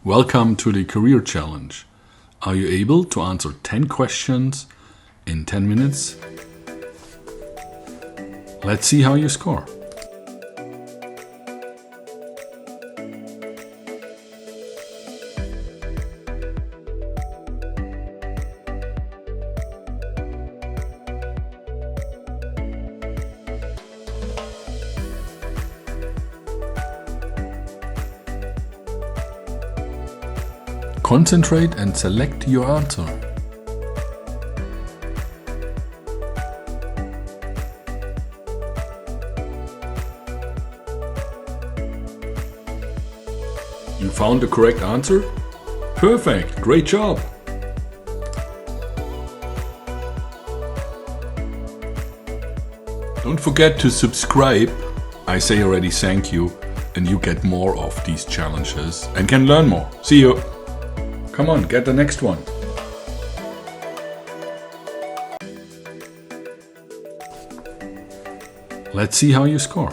Welcome to the Career Challenge. Are you able to answer 10 questions in 10 minutes? Let's see how you score. Concentrate and select your answer. You found the correct answer? Perfect! Great job! Don't forget to subscribe. I say already thank you, and you get more of these challenges and can learn more. See you! Come on, get the next one. Let's see how you score.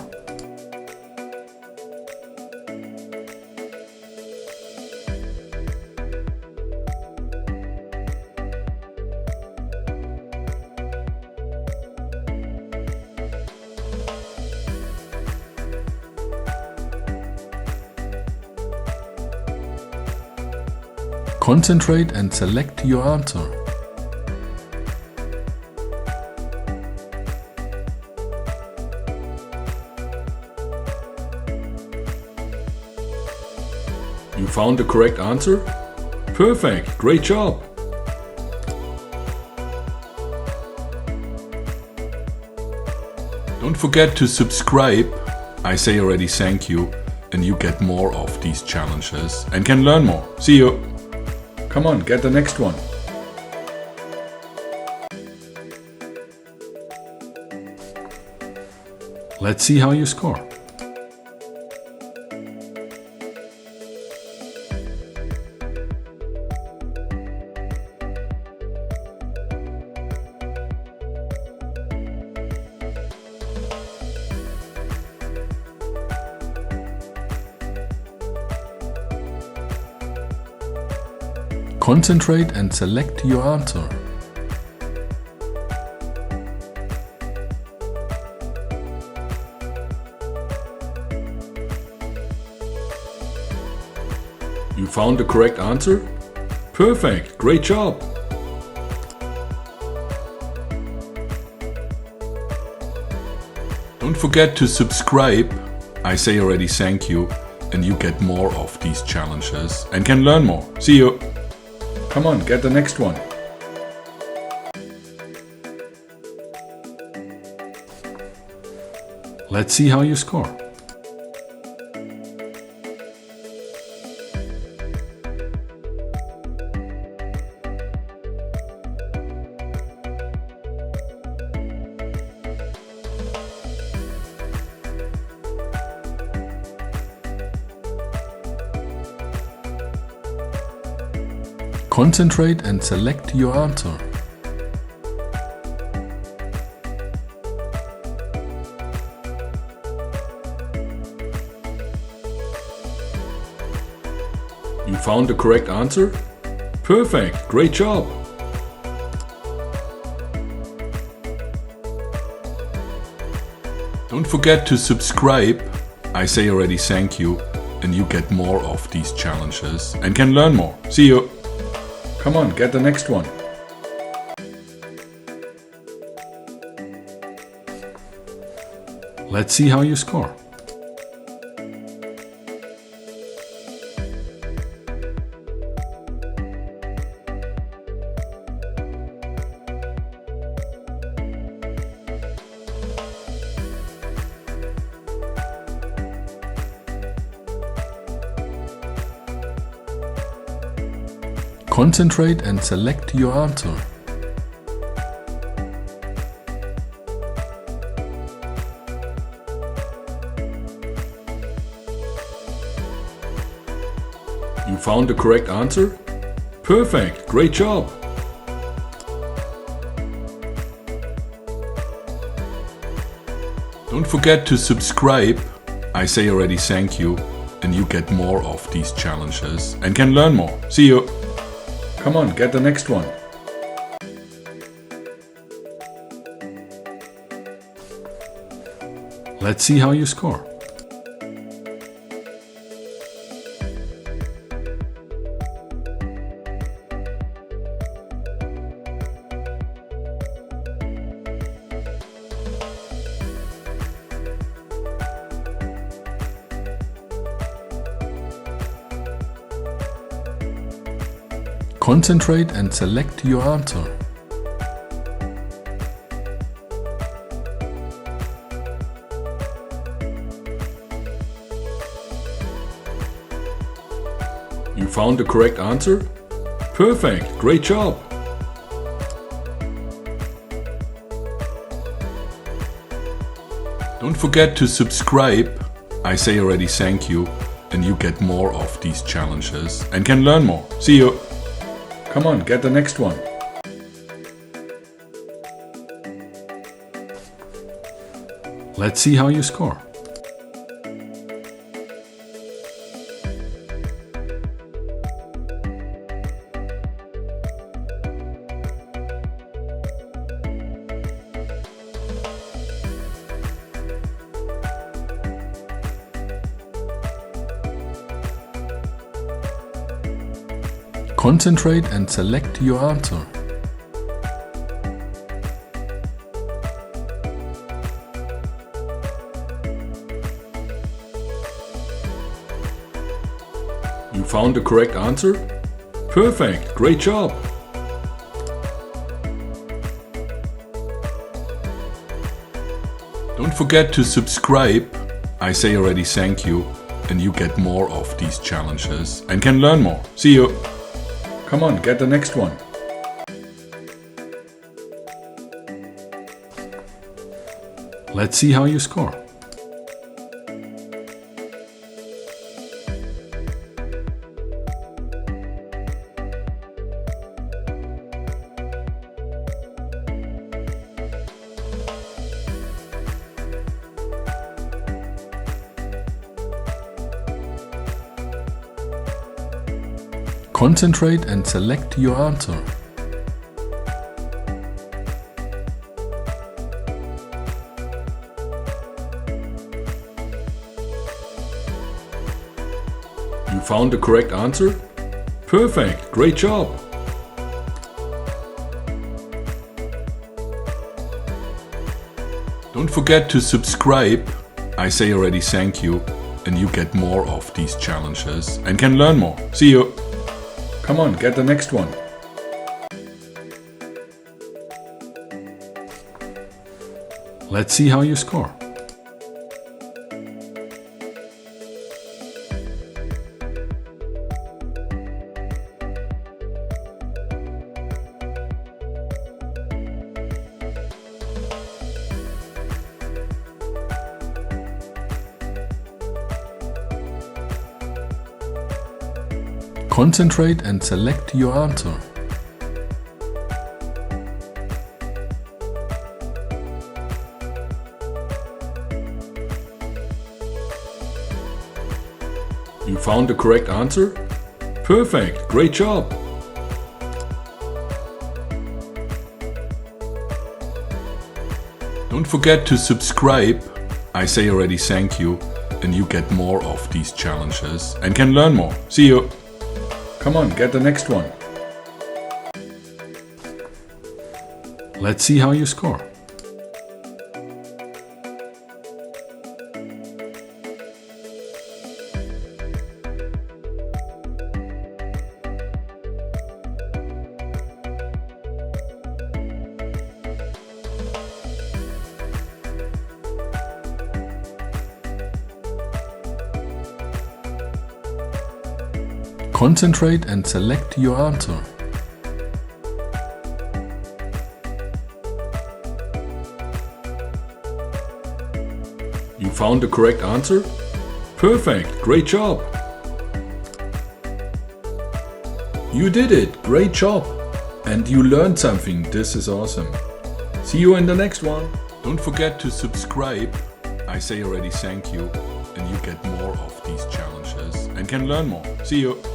Concentrate and select your answer. You found the correct answer? Perfect! Great job! Don't forget to subscribe. I say already thank you, and you get more of these challenges and can learn more. See you! Come on, get the next one. Let's see how you score. Concentrate and select your answer. You found the correct answer? Perfect! Great job! Don't forget to subscribe. I say already thank you, and you get more of these challenges and can learn more. See you! Come on, get the next one. Let's see how you score. Concentrate and select your answer. You found the correct answer? Perfect! Great job! Don't forget to subscribe. I say already thank you, and you get more of these challenges and can learn more. See you! Come on, get the next one. Let's see how you score. Concentrate and select your answer. You found the correct answer? Perfect! Great job! Don't forget to subscribe. I say already thank you, and you get more of these challenges and can learn more. See you. Come on, get the next one. Let's see how you score. Concentrate and select your answer. You found the correct answer? Perfect, great job! Don't forget to subscribe. I say already thank you, and you get more of these challenges and can learn more. See you! Come on, get the next one. Let's see how you score. Concentrate and select your answer. You found the correct answer? Perfect, great job! Don't forget to subscribe. I say already thank you, and you get more of these challenges and can learn more. See you! Come on, get the next one. Let's see how you score. Concentrate and select your answer. You found the correct answer? Perfect, great job! Don't forget to subscribe. I say already thank you, and you get more of these challenges and can learn more. See you! Come on, get the next one. Let's see how you score. Concentrate and select your answer. You found the correct answer? Perfect, great job! Don't forget to subscribe. I say already thank you, and you get more of these challenges and can learn more. See you! Come on, get the next one. Let's see how you score. Concentrate and select your answer. You found the correct answer? Perfect, great job! You did it, great job! And you learned something, this is awesome. See you in the next one. Don't forget to subscribe. I say already thank you, and you get more of these challenges and can learn more. See you.